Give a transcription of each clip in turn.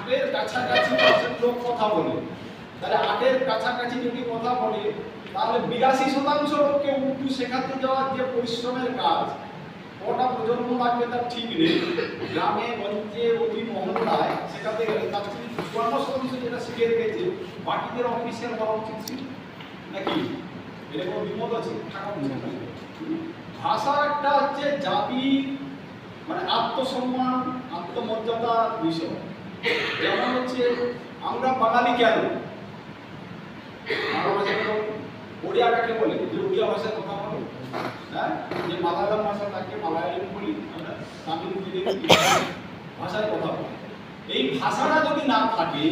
8-এর কাছাকাছি পার্সেন্ট লোক কথা বলে। তাহলে 8-এর কাছাকাছি যদি কথা বলে, তাহলে 82% লোককে উর্দু শেখাতে যাওয়ার যে পরিশ্রমের কাজ, কটা প্রজন্ম লাগবে তার ঠিক নেই। গ্রামে গঞ্জে অতি মহল্লায় শেখাতে গেলে তার 54% যেটা শিখে রেখেছে, বাকিদের অফিসিয়াল হওয়া উচিত ছিল নাকি? এটা কোনো বিপদ আছে? থাকা উচিত না। ভাষা একটা হচ্ছে জাতি, মানে আত্মসম্মান, আত্মমর্যাদার বিষয়। যেমন হচ্ছে আমরা বাঙালি কেন? বাংলা ভাষা ওড়িয়া কাকে বলে? যে ওড়িয়া ভাষায় কথা বলে, হ্যাঁ, যে মালায়ালাম ভাষা তাকে মালায়ালাম বলি আমরা, তামিল ভাষায় কথা বলি। এই ভাষাটা যদি না থাকে,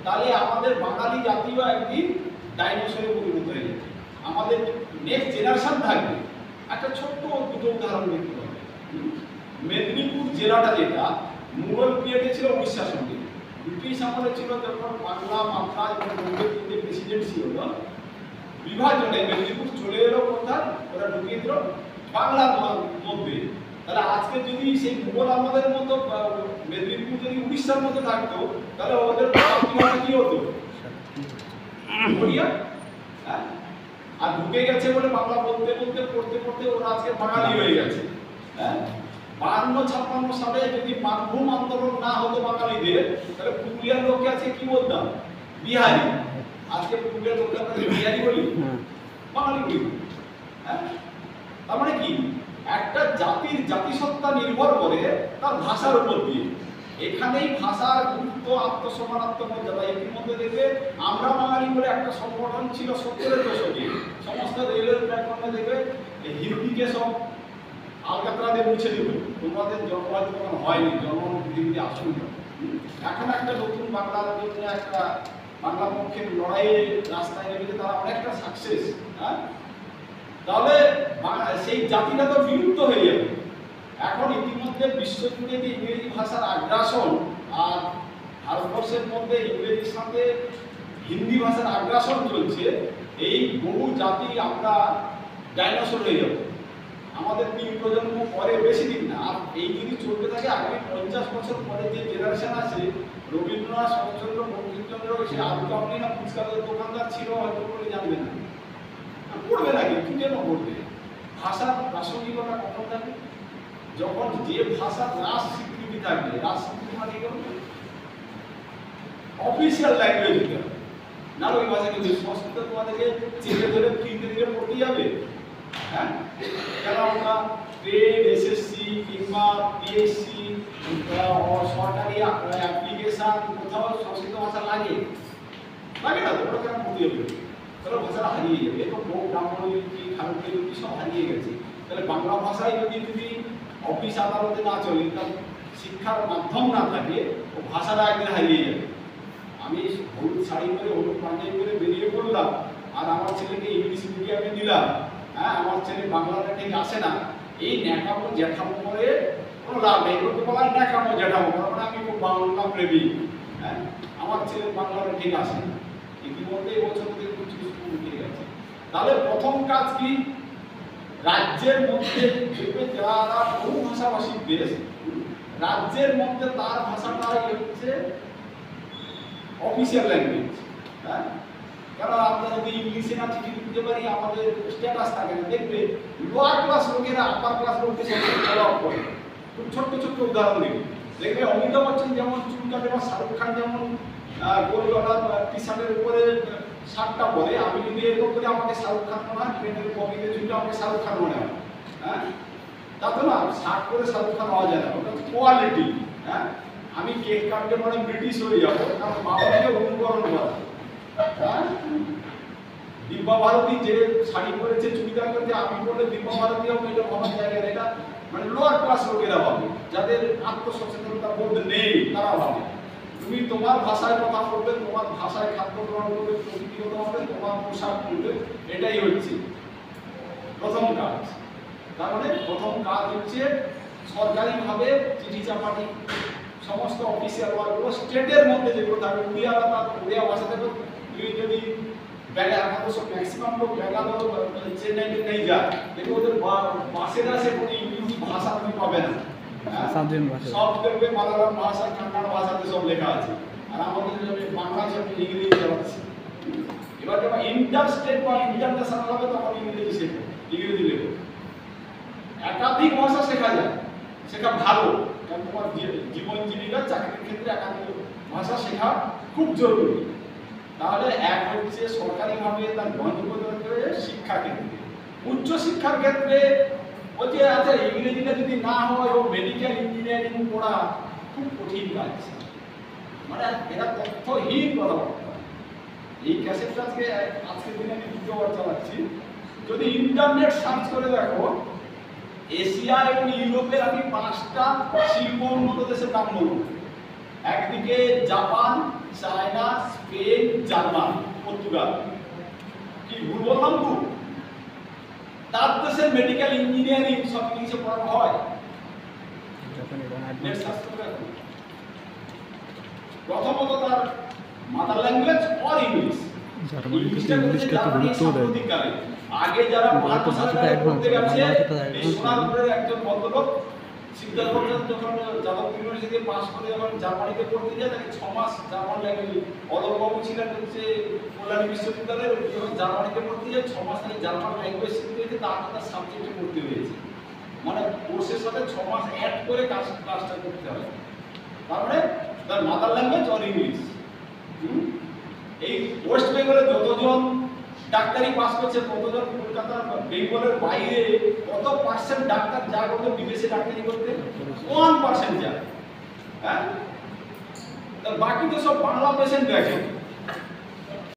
তাহলে আমাদের বাঙালি জাতীয় একদিন ডাইনোসরে পরিণত হয়ে যাবে। আমাদের নেক্সট জেনারেশন থাকবে। একটা ছোট্ট দুটো উদাহরণ দেখতে হবে। মেদিনীপুর জেলাটা যেটা মুঘল পিরিয়ডে ছিল উড়িষ্যার সঙ্গে, ব্রিটিশ আমলে ছিল যখন বাংলা, মাদ্রাজ এবং বম্বের তিনটে প্রেসিডেন্ট ছিল, বিভাজনে মেদিনীপুর চলে এলো কোথায়? ওরা ঢুকিয়ে দিল বাংলার মধ্যে। তাহলে আজকে যদি সেই মুঘল আমাদের মতো মেদিনীপুর যদি উড়িষ্যার মধ্যে থাকতো, তাহলে ওদের কি হতো? ওড়িয়া। হ্যাঁ, আর ঢুকে গেছে বলে বাংলা বলতে বলতে পড়তে পড়তে ওরা আজকে বাঙালি হয়ে গেছে। হ্যাঁ, 52-56 সালে যদি মানভূম আন্দোলন না হতো বাঙালিদের, তাহলে পুরুলিয়ার লোককে আছে কি বলতাম? বিহারি। আজকে পুরুলিয়ার লোককে আমরা বিহারি বলি, বাঙালি বলি। হ্যাঁ, তার মানে কি? একটা জাতির জাতিসত্তা নির্ভর করে তার ভাষার উপর দিয়ে। এখানেই ভাষার গুরুত্ব, আত্মসম্মান, আত্মমর্যাদা। এর মধ্যে দেখবে আমরা বাঙালি বলে একটা সংগঠন ছিল 70-এর দশকে, সমস্ত রেলের প্ল্যাটফর্মে দেখবে হিন্দিকে সব আলকাতরাতে মুছে দেবে। তোমাদের জন্মবাদ তখন হয়নি, জন্ম পৃথিবীতে আসুন। এখন একটা নতুন বাংলার জন্য একটা বাংলা পক্ষের লড়াইয়ে রাস্তায় নেমেছে, তারা অনেকটা সাকসেস। হ্যাঁ, তাহলে সেই জাতিটা তো বিলুপ্ত হয়ে যাবে। এখন ইতিমধ্যে বিশ্বজুড়ে যে ইংরেজি ভাষার আগ্রাসন, আর ভারতবর্ষের মধ্যে ইংরেজির সাথে হিন্দি ভাষার আগ্রাসন চলছে, এই বহু জাতি আমরা ডাইনোসর হয়ে যাব। আমাদের 3 প্রজন্ম পরে, বেশি দিন না, আর এই যদি চলতে থাকে আগামী 50 বছর পরে যে জেনারেশন আছে, রবীন্দ্রনাথ, শরৎচন্দ্র, বঙ্কিমচন্দ্র, সে আলু কামড়ি না ফুচকাদের দোকানদার ছিল হয়তো বলে জানবে না, পড়বে না। কিন্তু কেন পড়বে? ভাষার প্রাসঙ্গিকতা কখন থাকবে? যখন যে ভাষার রাস স্বীকৃতি থাকবে। রাস স্বীকৃতি মানে অফিসিয়াল ল্যাঙ্গুয়েজ হতে হবে। না ওই ভাষা কিন্তু সংস্কৃত তোমাদেরকে চেপে ধরে ফ্রিতে দিলে পড়তে যাবে। হ্যাঁ, কেন আমরা ট্রেড, এসএসসি কিংবা পিএসসি, সরকারি অ্যাপ্লিকেশন কোথাও সংস্কৃত ভাষা লাগে না? তোমরা কেন পড়তে যাবে? তাহলে ভাষাটা হারিয়ে যাবে। এবং বহু ব্রাহ্মণলিপি, খারুলিপি সব হারিয়ে গেছে। তাহলে বাংলা ভাষায় যদি অফিস আদালতে না চলে, তার শিক্ষার মাধ্যম না থাকে, ও ভাষাটা একদিন হারিয়ে যাবে। আমি হলুদ শাড়ি পরে, হলুদ পাঞ্জাবি পরে বেরিয়ে পড়লাম, আর আমার ছেলেকে ইংলিশ মিডিয়ামে দিলাম। হ্যাঁ, আমার ছেলে বাংলাটা ঠিক আসে না, এই ন্যাকামো জ্যাঠামো করে কোনো লাভ নেই। বলতে বলা ন্যাকামো জ্যাঠামো, মানে আমি খুব বাংলা প্রেমী। হ্যাঁ, আমার ছেলে বাংলাটা ঠিক আসে না। ইতিমধ্যে এবছর কিছু স্কুল উঠে গেছে। তাহলে প্রথম কাজ কি? রাজ্যের মধ্যে যারা বহু ভাষাভাষী দেশ, রাজ্যের মধ্যে তার ভাষাটাই হচ্ছে অফিসিয়াল ল্যাঙ্গুয়েজ। হ্যাঁ, কারণ আমরা যদি ইংলিশে না চিঠি লিখতে পারি, আমাদের স্ট্যাটাস থাকে না। দেখবে লোয়ার ক্লাস লোকেরা আপার ক্লাস লোকদের সাথে ফলো করে। খুব ছোট্ট ছোট্ট উদাহরণ দেখবে অমিতাভ বচ্চন যেমন চুল কাটে, বা শাহরুখ খান যেমন গোলগলা টি শার্টের উপরে শার্টটা পরে, আমি যদি এরকম করে আমাকে শাহরুখ খান মনে হয়, ট্রেনের কমিতে চুলটা আমাকে শাহরুখ খান মনে হয়। হ্যাঁ, তা তো না, শার্ট করে শাহরুখ খান হওয়া যায় না, ওটা কোয়ালিটি। হ্যাঁ, আমি কেক কাটতে মানে ব্রিটিশ হয়ে যাবো, কারণ বাবাকে অনুকরণ করা। হ্যাঁ, দিব্যা ভারতী যে শাড়ি পরেছে, চুড়িদার করেছে, আমি বললে দিব্যা ভারতী হবে, এটা ভাবার জায়গায় এটা মানে লোয়ার ক্লাস লোকেরা হবে, যাদের আত্মসচেতনতা বোধ নেই, তারা ভাবে। তুমি তোমার ভাষায় কথা বলবে, তোমার ভাষায় খাদ্য গ্রহণ করবে, প্রকৃতিগত হবে, তোমার পোশাক করবে, এটাই হচ্ছে প্রথম কাজ। তার মানে প্রথম কাজ হচ্ছে সরকারিভাবে চিঠি চাপাটি, সমস্ত অফিসিয়াল ওয়ার্কগুলো স্টেটের মধ্যে যেগুলো থাকবে, উড়িয়ারা তার উড়িয়া ভাষা থেকে তুমি যদি ম্যাক্সিমাম লোক ব্যাঙ্গালোর, চেন্নাইতে নেই যায়, কিন্তু ওদের বাসে আসে কোনো ইংরেজি ভাষা তুমি পাবে না। সব দেখবে মালায়ালাম ভাষা, কান্নাড় ভাষাতে সব লেখা আছে। আর আমাদের বাংলাদেশে ইংরেজি চালাচ্ছি। এবার যখন ইন্টার স্টেট বা ইন্টারন্যাশনাল হবে তখন ইংরেজি শেখো, ইংরেজি লেখো। একাধিক ভাষা শেখা যায়, শেখা ভালো, কারণ তোমার জীবন জীবিকা চাকরির ক্ষেত্রে একাধিক ভাষা শেখা খুব জরুরি। তাহলে এক হচ্ছে সরকারিভাবে তার গ্রহণযোগ্যতা করে শিক্ষা ক্ষেত্রে, উচ্চ শিক্ষার ক্ষেত্রে বলছে আচ্ছা ইংরেজিটা যদি না হয় ও মেডিকেল ইঞ্জিনিয়ারিং পড়া খুব কঠিন কাজ, মানে এরা তথ্যহীন কথাবার্তা। এই ক্যাসেটটা আজকের দিনে আমি দ্বিতীয়বার চালাচ্ছি। যদি ইন্টারনেট সার্চ করে দেখো, এশিয়া এবং ইউরোপের আমি 5টা শিল্প উন্নত দেশের নাম বলবো। একদিকে Japan, China, Spain, German, Portugal. কি ভুল বললাম? ভুল? তার দেশের মেডিকেল ইঞ্জিনিয়ারিং সব কিছু পড়ানো হয়। প্রথমত তার মাদার ল্যাঙ্গুয়েজ অর ইংলিশ। আগে যারা পড়তে গেছে, এই সোনারপুরের একজন ভদ্রলোক সিদ্ধার্থ যখন যাদব ইউনিভার্সিটি পাস করে যখন জার্মানিতে পড়তে যায়, তাকে 6 মাস জার্মান ল্যাঙ্গুয়েজ, অলোকবাবু ছিলেন হচ্ছে কল্যাণী বিশ্ববিদ্যালয়ের, যখন জার্মানিতে পড়তে যায় 6 মাস তাকে জার্মান ল্যাঙ্গুয়েজ শিখতে হয়েছে, তার সাবজেক্টে পড়তে হয়েছে। মানে কোর্সের সাথে 6 মাস অ্যাড করে ক্লাসটা করতে হয়। তারপরে তার মাদার ল্যাঙ্গুয়েজ অর ইংলিশ। এই ওয়েস্ট বেঙ্গলে যতজন ডাক্তারি পাস করছে, কতজন কলকাতার বেঙ্গলের বাইরে কত পার্সেন্ট ডাক্তার যা করতে বিদেশে ডাক্তারি করতে? 1% যায়। হ্যাঁ, বাকি তো সব বাংলা পেশেন্ট দেখে।